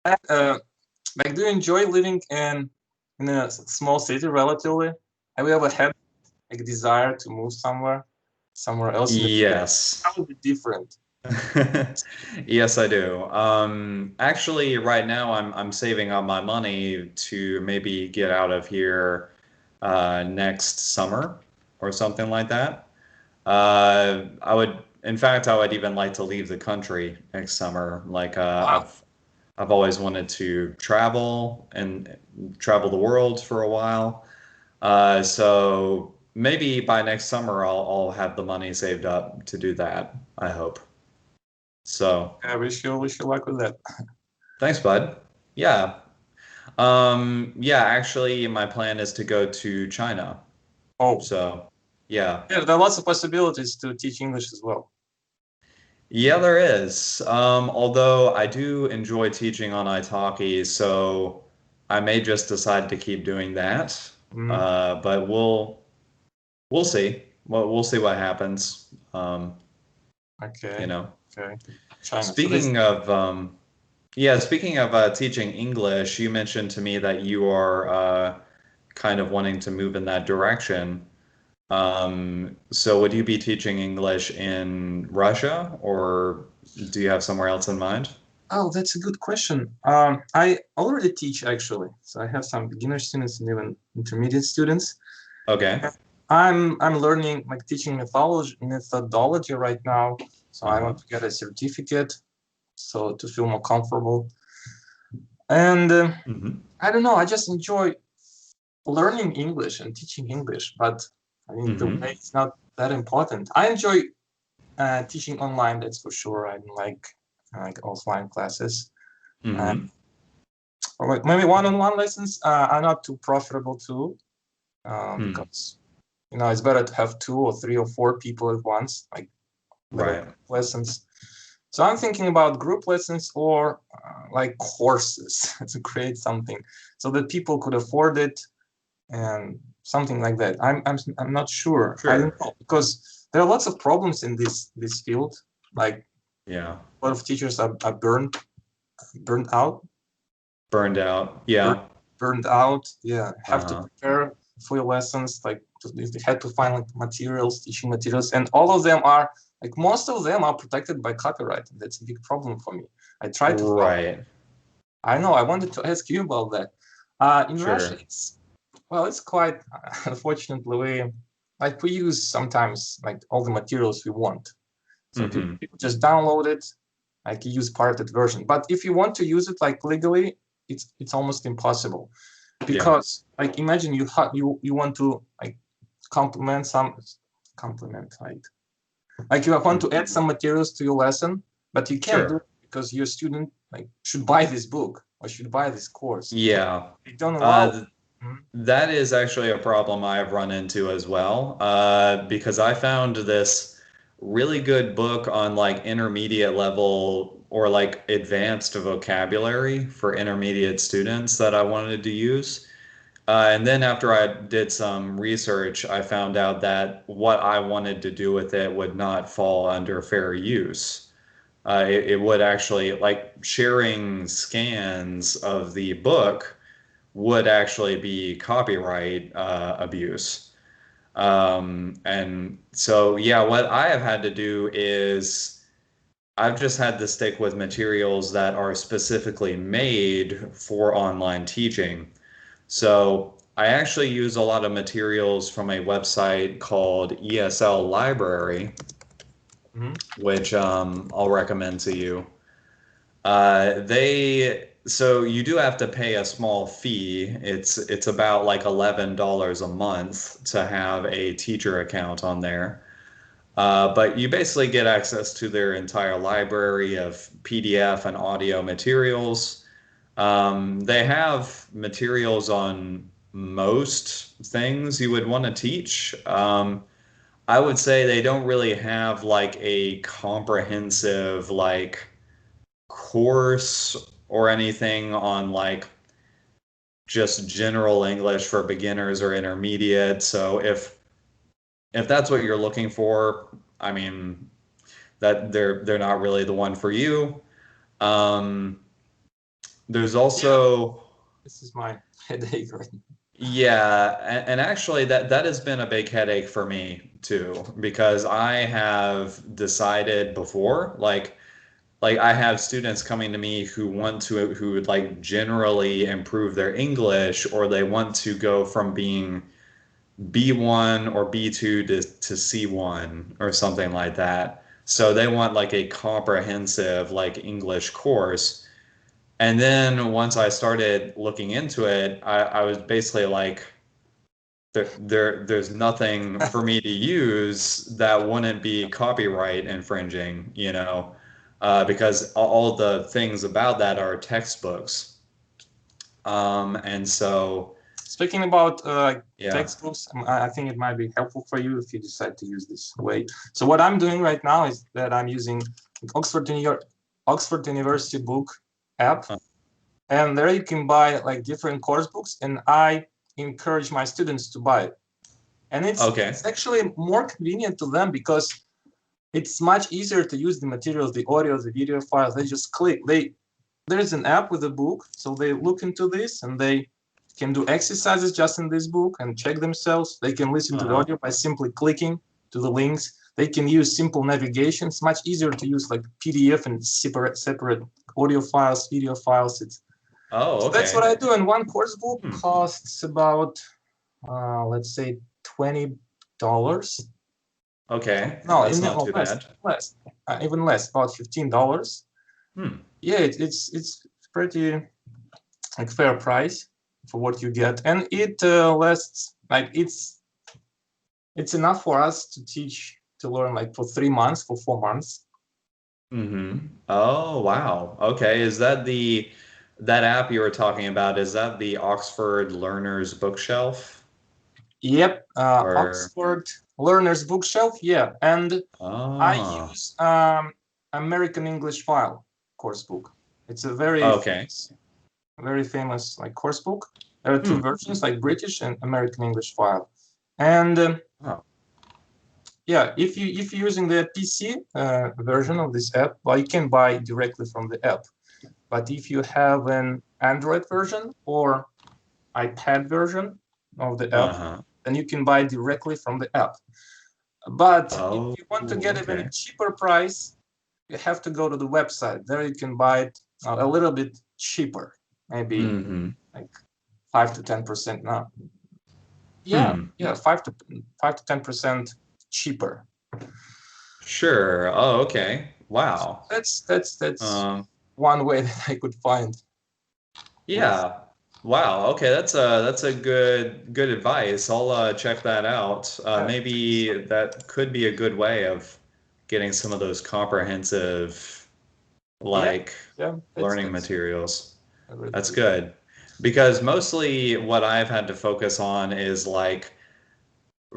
Like, do you enjoy living in a small city relatively? Have you ever had like a desire to move somewhere else in the future? Yes. How would be different? Yes, I do. Actually, right now I'm saving up my money to maybe get out of here next summer or something like that. In fact, I would even like to leave the country next summer. Like, Wow. I've always wanted to travel and travel the world for a while. So maybe by next summer I'll have the money saved up to do that, I hope. So I wish you luck with that. thanks, bud. Yeah. Yeah, actually my plan is to go to China. Oh, So yeah. yeah, there are lots of possibilities to teach English as well. Yeah, there is. Although I do enjoy teaching on Italki, so I may just decide to keep doing that. Mm, But we'll see. We'll see what happens. You okay, know. okay. China. So this, Speaking of yeah, speaking of teaching English, you mentioned to me that you are kind of wanting to move in that direction. So would you be teaching English in Russia, or do you have somewhere else in mind? oh, that's a good question. I already teach actually, so I have some beginner students and even intermediate students. Okay. I'm learning like teaching methodology right now, so I Uh-huh. want to get a certificate so to feel more comfortable. And Hmm. I don't know, I just enjoy learning English and teaching English, but I mean the way Hmm. is not that important. I enjoy teaching online, that's for sure. I don't like offline classes. Uh, Hmm. or like maybe one-on-one lessons are not too profitable too, Hmm. because it's better to have two or three or four people at once, like little Right. lessons. So I'm thinking about group lessons or like courses to create something so that people could afford it and something like that. I'm not sure. I don't Sure. know because there are lots of problems in this field. Like Yeah. a lot of teachers are burned out, Burned out. burned, Yeah. burned out. Yeah, have to Uh-huh. prepare for your lessons. Like they had to find like materials, teaching materials, and all of them are like most of them are protected by copyright. That's a big problem for me. I tried to find. Right. I know. I wanted to ask you about that. In Russia, Sure. it's quite unfortunately we use sometimes like all the materials we want. So Hmm. people just download it, like use pirated version. But if you want to use it like legally, it's almost impossible Yeah. because like imagine you want to like complement some complement like you want to Mhm. add some materials to your lesson, but you can't do it Sure. because your student like should buy this book or should buy this course. Yeah. They don't allow. Uh, Mhm. That is actually a problem I've run into as well, because I found this really good book on like intermediate level or like advanced vocabulary for intermediate students that I wanted to use. And then after I did some research, I found out that what I wanted to do with it would not fall under fair use. It would actually, like sharing scans of the book would actually be copyright abuse. And so, yeah, what I have had to do is I've just had to stick with materials that are specifically made for online teaching. So I actually use a lot of materials from a website called ESL Library, Mhm. which I'll recommend to you. So you do have to pay a small fee. It's about like $11 a month to have a teacher account on there. But you basically get access to their entire library of PDF and audio materials. They have materials on most things you would want to teach. I would say they don't really have like a comprehensive like course or anything on like just general English for beginners or intermediate. So if that's what you're looking for, I mean that they're not really the one for you. Um, There's Yeah, also this is my headache right now. yeah, and actually that has been a big headache for me too, because I have decided before, like I have students coming to me who would like generally improve their English, or they want to go from being B1 or B2 to C1 or something like that. So they want like a comprehensive like English course. And then once I started looking into it, I was basically like, there's nothing for me to use that wouldn't be copyright infringing, because all the things about that are textbooks. And so, Speaking about yeah. textbooks, I think it might be helpful for you if you decide to use this way. So what I'm doing right now is that I'm using Oxford University book app, Uh, and there you can buy like different course books, and I encourage my students to buy it. And okay. it's actually more convenient to them because it's much easier to use the materials, the audio, the video files. They just click. There's an app with a book, so they look into this and they can do exercises just in this book and check themselves. They can listen to the Uh-huh. audio by simply clicking to the links. They can use simple navigation. It's much easier to use like PDF and separate audio files, video files. Oh, So that's what okay. I do. And one course book Hmm. costs about, let's say, $20. Okay. No, That's not no, too bad. less, even less, about $15. Hmm. Yeah, it's pretty like fair price for what you get, and it lasts like it's enough for us to teach to learn like for 3 months, for 4 months. Mm-hmm. Oh, wow. Okay. Is that that app you were talking about? Is that the Oxford Learners Bookshelf? Yep, Or Oxford Learners Bookshelf. Yeah, and I oh, use American English File course book. It's a okay. very famous like course book. There are two Hmm. versions, like British and American English File, and Oh. yeah, if you're using the PC version of this app, well, you can buy directly from the app. But if you have an Android version or iPad version of the app, Uh-huh. then you can buy directly from the app. But if Oh, you want to get a very okay. cheaper price, you have to go to the website. There you can buy it a little bit cheaper, maybe Mm-hmm. like 5 to 10% now. Yeah, Hmm. yeah, 5 to 10% cheaper. Sure. Oh, okay. Wow. That's Um, one way that I could find with. yeah. Wow. Okay, that's a good advice. I'll check that out. Maybe that could be a good way of getting some of those comprehensive Yeah, like yeah, learning that's materials. a really That's good. good. Because mostly what I've had to focus on is like,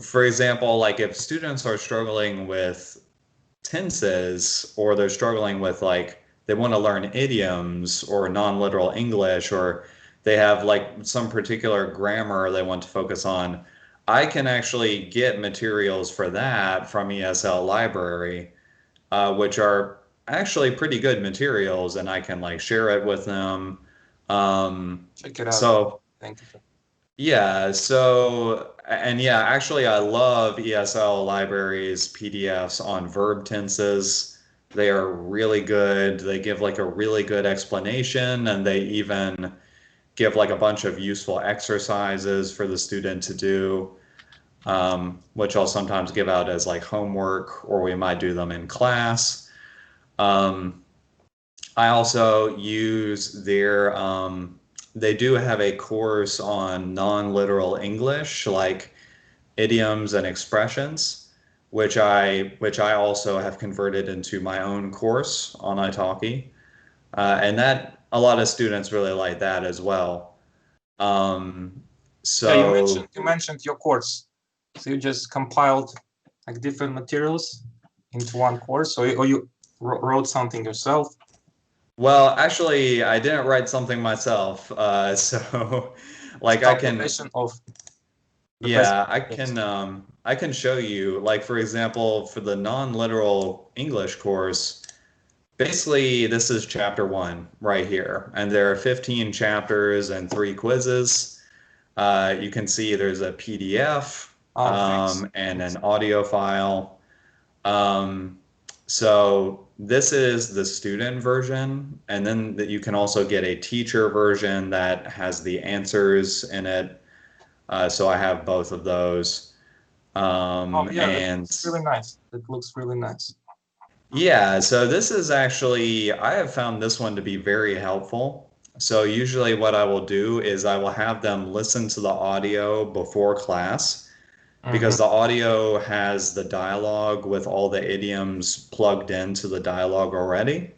for example, like if students are struggling with tenses, or they're struggling with like they want to learn idioms or non-literal English, or they have like some particular grammar they want to focus on, I can actually get materials for that from ESL Library, which are actually pretty good materials, and I can like share it with them. Check it out. So Thank you. yeah, and yeah, actually, I love ESL Library's PDFs on verb tenses. They are really good. They give like a really good explanation, and they even give like a bunch of useful exercises for the student to do, which I'll sometimes give out as like homework, or we might do them in class. Um, I also use they do have a course on non-literal English, like idioms and expressions, which I also have converted into my own course on italki. And that a lot of students really like that as well. Um, Yeah, so you mentioned your course. So you just compiled like different materials into one course, or you wrote something yourself. well, actually, I didn't write something myself. So It's a like compilation of the best yeah, materials. I can show you, like for example, for the non-literal English course, basically, this is chapter 1 right here, and there are 15 chapters and 3 quizzes. You can see there's a PDF Oh, thanks. and an audio file. Um, so this is the student version, and then that you can also get a teacher version that has the answers in it. So I have both of those. Oh, yeah, that And looks really nice. That looks really nice. yeah, so this is actually, I have found this one to be very helpful. So usually what I will do is I will have them listen to the audio before class Mm-hmm. because the audio has the dialogue with all the idioms plugged into the dialogue already.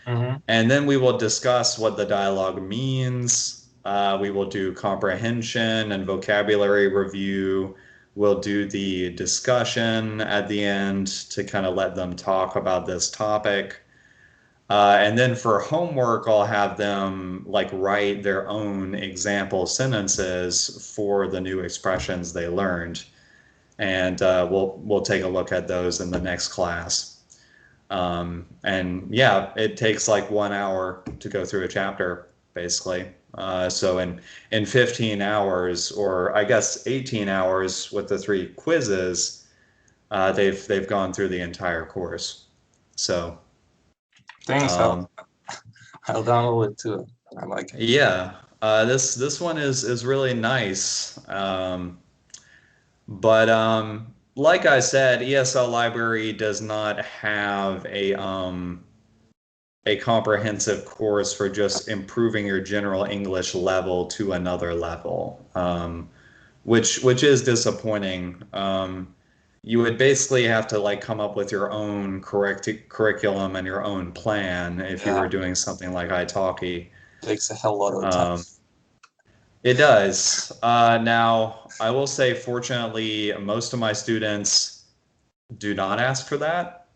Mm-hmm. And then we will discuss what the dialogue means. We will do comprehension and vocabulary review. We'll do the discussion at the end to kind of let them talk about this topic. And then for homework, I'll have them like write their own example sentences for the new expressions they learned. And we'll take a look at those in the next class. And yeah, it takes like 1 hour to go through a chapter, basically. So in 15 hours, or I guess 18 hours with the 3 quizzes, they've gone through the entire course. So Thanks. um, I'll download it too. I like it. yeah, this one is really nice. But like I said, ESL Library does not have a comprehensive course for just improving your general English level to another level, which is disappointing. You would basically have to like come up with your own correct curriculum and your own plan if you Yeah, were doing something like italki. takes a hell lot of time. Um, it does. Now, I will say, fortunately, most of my students do not ask for that.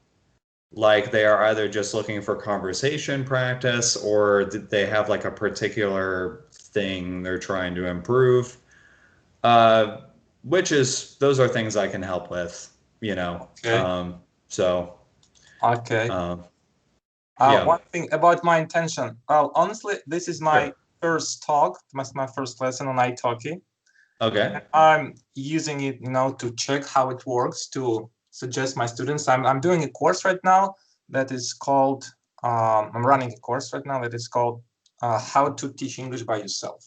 Like they are either just looking for conversation practice or they have like a particular thing they're trying to improve. Uh, which is those are things I can help with, you know. Okay. So Okay. um, yeah, One thing about my intention. Well, honestly, this is my sure. first talk, my first lesson on italki. Okay. I'm using it, to check how it works, to suggest my students. I'm doing a course right now that is called, I'm running a course right now that is called How to Teach English by Yourself.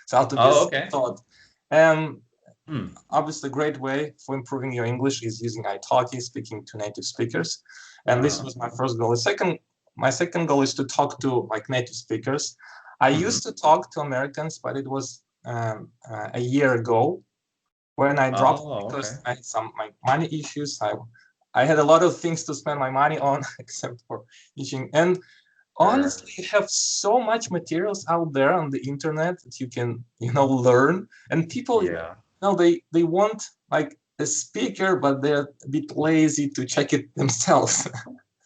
So how to be Oh, okay. taught. And Hmm. obviously, a great way for improving your English is using italki, speaking to native speakers. And this was my first goal. My second goal is to talk to like native speakers. I used to talk to Americans, but it was a year ago when I dropped Oh, okay. because I had some money issues. I had a lot of things to spend my money on except for teaching. And Sure. honestly, you have so much materials out there on the internet that you can learn. And people, Yeah. they want like a speaker, but they're a bit lazy to check it themselves.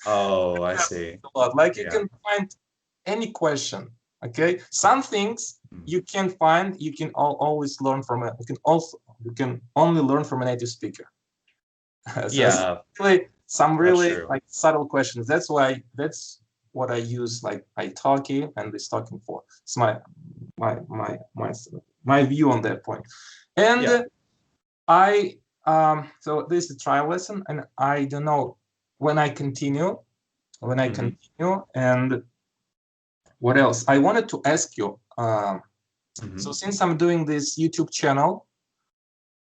Oh, I Yeah, see. a lot. Like you Yeah. can find any question. Okay, some things Hmm. you can find. You can always learn from it. You can only learn from a native speaker. So it's Yeah, really some that's really true. like subtle questions. That's what I use like italki and this talking for. It's my my my my view on that point. And Yeah. I so this is a trial lesson, and I don't know when I continue Hmm. and what else I wanted to ask you. So Hmm. since I'm doing this YouTube channel,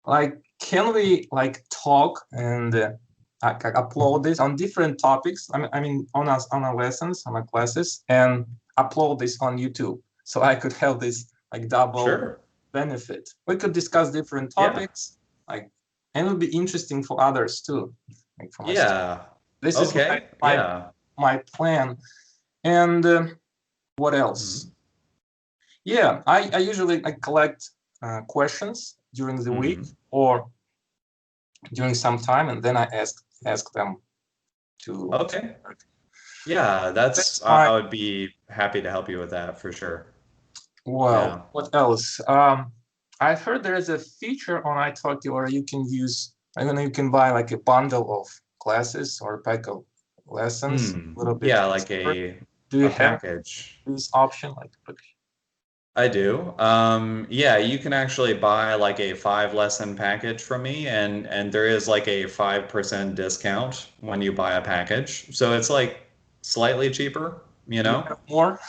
like can we like talk and upload this on different topics? I mean on our lessons, on our classes, and upload this on YouTube, so I could have this like double Sure. benefit. We could discuss different Yeah. topics, like, and it would be interesting for others too, like for my students. Yeah. This is Okay. my Yeah. my plan. And what else? Hmm. Yeah, I usually collect questions during the week Hmm. or during some time, and then I ask them to Okay. Yeah, that's that's my I would be happy to help you with that for sure. well. Yeah. What else? I heard there is a feature on italki where you can use. I don't know. You can buy like a bundle of classes or a pack of lessons, a little bit Yeah, like cheaper. a Do you a have package. this option? Like, I do. Yeah, you can actually buy like a 5 lesson package from me, and there is like a 5% discount when you buy a package. So it's like slightly cheaper, you do you know? have more?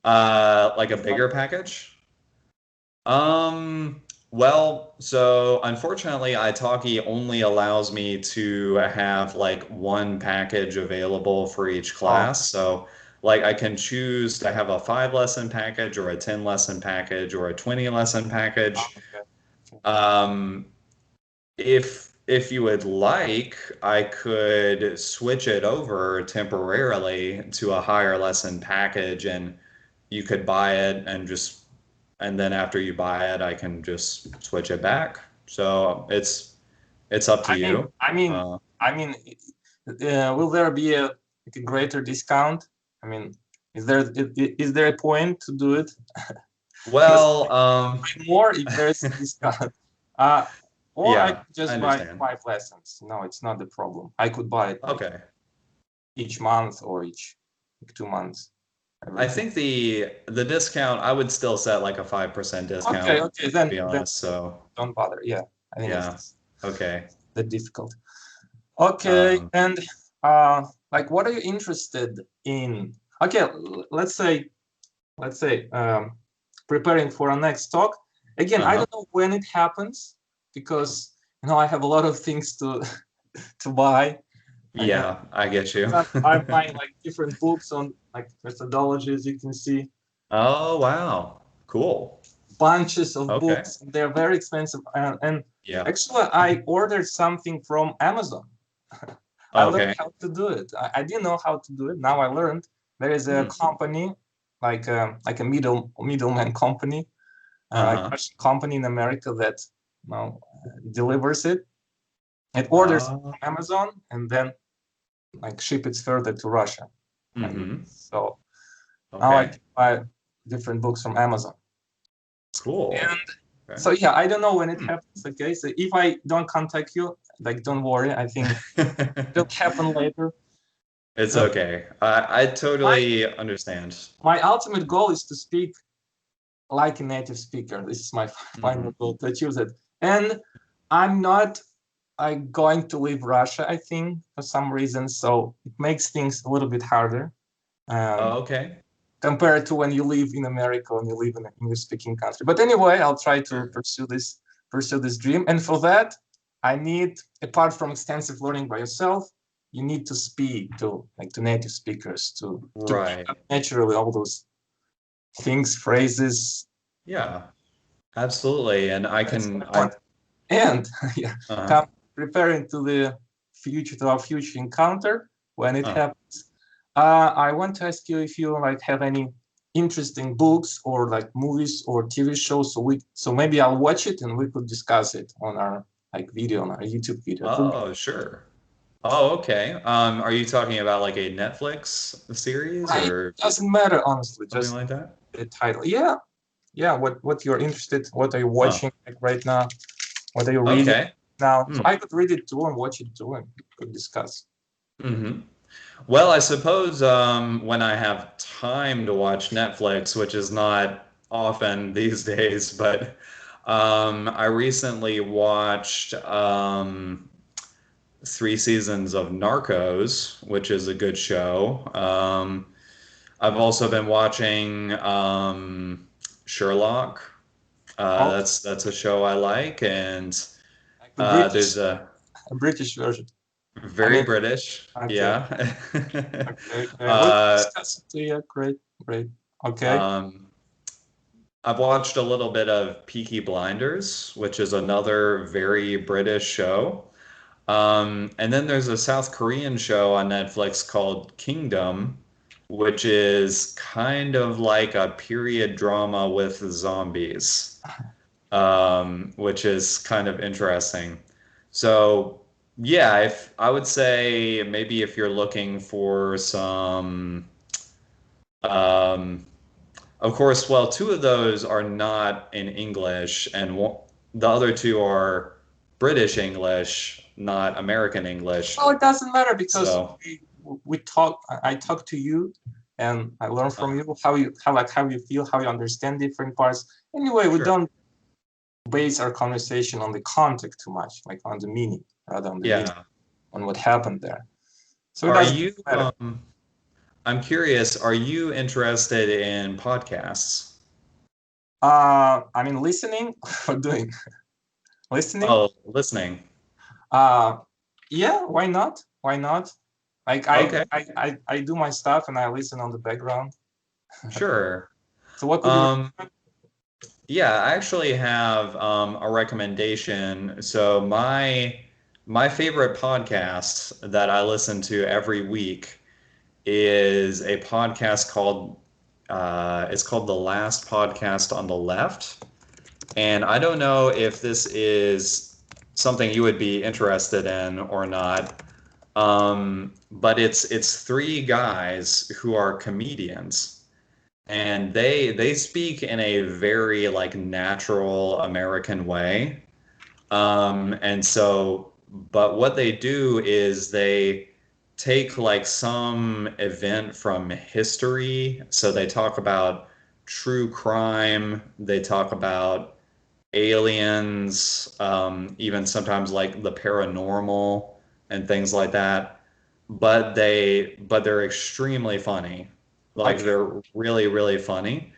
Like a bigger package. Well, so unfortunately, Italki only allows me to have like one package available for each Oh, class. So, like, I can choose to have a 5 lesson package or a 10 lesson package or a 20 lesson package. okay. Um, if you would like, I could switch it over temporarily to a higher lesson package, and you could buy it and then after you buy it, I can just switch it back. So it's up to I mean, you. I mean, Uh, I mean, will there be like a greater discount? I mean, is there a point to do it? Because well, more if there's a discount. Uh, or I yeah, could I just buy understand. 5 lessons. No, it's not the problem. I could buy it like Okay. each month or each like 2 months. I Everything. think the discount I would still set like a 5% Okay, discount, okay, to be then honest. So don't bother. Yeah, I think yeah. it's Okay. that difficult. Okay, Um, and like, what are you interested in? Okay, let's say preparing for our next talk. Again, I uh-huh. don't know when it happens because I have a lot of things to to buy. And Yeah, I get you. I'm buying like different books on like methodologies. You can see Oh, wow. Cool. bunches of Okay. books. They're very expensive, and Yeah. actually, I ordered something from Amazon. I learned Okay. how to do it. I didn't know how to do it. Now I learned. There is a Hmm. company, like a middleman company, like Uh-huh. Russian company in America that delivers it. It orders Uh, from Amazon and then like ship it further to Russia. Like mm-hmm. so now I Okay. can buy different books from Amazon. And Cool. Okay. so yeah, I don't know when it Hmm. happens. Okay, so if I don't contact you, like don't worry. I think it'll happen later. It's So okay. I my totally understand. my ultimate goal is to speak like a native speaker. This is my Hmm. final goal, to achieve that. And I'm not going to leave Russia, I think, for some reason. So it makes things a little bit harder Oh, okay. compared to when you live in America, when you live in an English-speaking country. But anyway, I'll try to Sure. pursue this dream. And for that, I need, apart from extensive learning by yourself, you need to speak to native speakers to pick Right. up naturally all those things, phrases. Yeah, absolutely. And I That's can my I point. And yeah, uh-huh. come preparing to our future encounter when it Uh. happens. I want to ask you if you like have any interesting books or like movies or TV shows, so maybe I'll watch it and we could discuss it on our like video on our YouTube video. It would be Oh, sure. Oh, okay. Are you talking about like a Netflix series right. or Doesn't matter honestly, something just like that? the title. Yeah, yeah. What you're interested? What are you Huh. watching like right now? What are you reading Okay. now? So Hmm. I could read it too and watch it too and could discuss. Mm-hmm. Well, I suppose when I have time to watch Netflix, which is not often these days, but I recently watched 3 seasons of Narcos, which is a good show. I've also been watching Sherlock. Oh, That's a show I like, and like the British, there's a a British version. I very mean, British, okay, yeah. okay, okay. We can uh, discuss it. Yeah, great, great. Okay. um, I've watched a little bit of Peaky Blinders, which is another very British show. And then there's a South Korean show on Netflix called Kingdom, which is kind of like a period drama with zombies, which is kind of interesting. So, yeah, if I would say maybe if you're looking for some, um, of course, well, two of those are not in English, and the other two are British English, not American English. Well, it doesn't matter because So, we talk. I talk to you, and I learn from you how you feel, how you understand different parts. Anyway, we Sure. don't base our conversation on the context too much, like on the meaning, rather on the meaning, on what happened there. So Are you? I'm curious. Are you interested in podcasts? I mean, listening or doing listening. Oh, listening. Yeah, why not? Why not? Like Okay. I do my stuff and I listen on the background. Sure. So what would you recommend? Yeah, I actually have a recommendation. So my favorite podcast that I listen to every week is a podcast called it's called The Last Podcast on the Left. And I don't know if this is something you would be interested in or not. But it's three guys who are comedians, and they speak in a very like natural American way. And so, but what they do is they take like some event from history. So they talk about true crime, they talk about aliens, even sometimes like the paranormal and things like that. But they're extremely funny. Like Okay. they're really, really funny.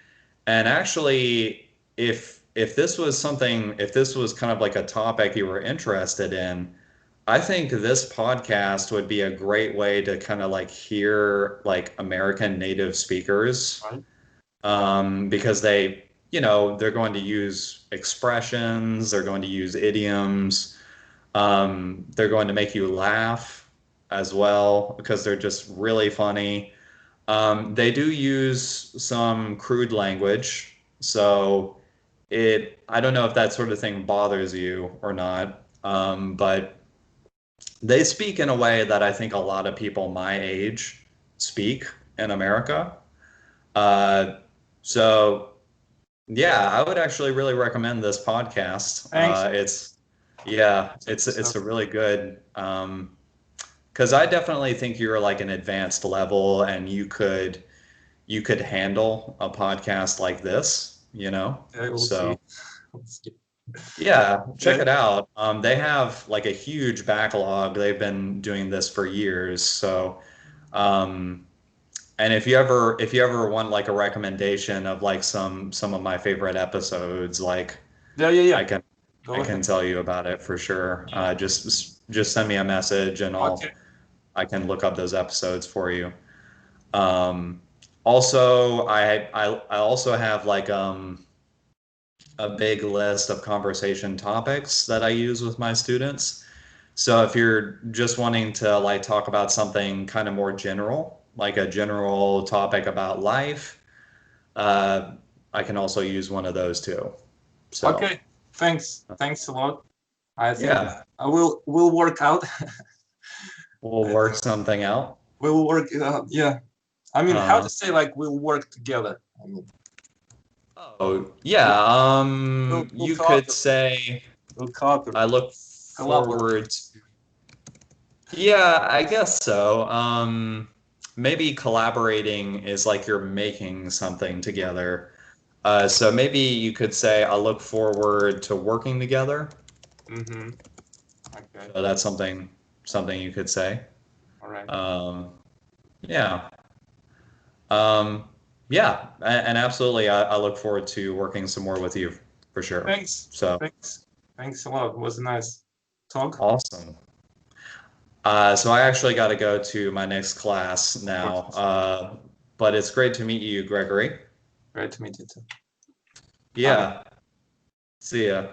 And actually, if this was something, if this was kind of like a topic you were interested in, I think this podcast would be a great way to kind of like hear like American native speakers, Right. because they're going to use expressions, they're going to use idioms, they're going to make you laugh as well because they're just really funny. They do use some crude language, so I don't know if that sort of thing bothers you or not, but they speak in a way that I think a lot of people my age speak in America. Uh, so yeah, I would actually really recommend this podcast. Thanks. It's a really good, because I definitely think you're like an advanced level and you could handle a podcast like this, you know? Okay, we'll So see. We'll see. yeah, check Okay. it out. They have like a huge backlog. They've been doing this for years. So, um, and if you ever want like a recommendation of like some of my favorite episodes, like Yeah. I can Go I ahead. can tell you about it for sure. Just send me a message and Okay. I can look up those episodes for you. Um, Also, I also have like a big list of conversation topics that I use with my students. So if you're just wanting to like talk about something kind of more general, like a general topic about life, uh, I can also use one of those too. So Okay. Thanks. Thanks a lot. I think yeah, I will work out. we'll I work think something out. we'll work it out. Yeah. I mean, how to Uh, say like we'll work together? I mean, oh yeah, we'll you could cooperate. say We'll cooperate. I look Collaborate. forward. Yeah, I guess so. Maybe collaborating is like you're making something together. So maybe you could say, I look forward to working together. Mm-hmm. Okay. So that's something you could say. All right. Um, yeah. Um, yeah, and absolutely, I look forward to working some more with you for sure. Thanks. So Thanks. Thanks a lot. It was a nice talk. awesome. So I actually got to go to my next class now. Perfect. But it's great to meet you, Gregory. Great to meet you too. Bye. Yeah. See ya.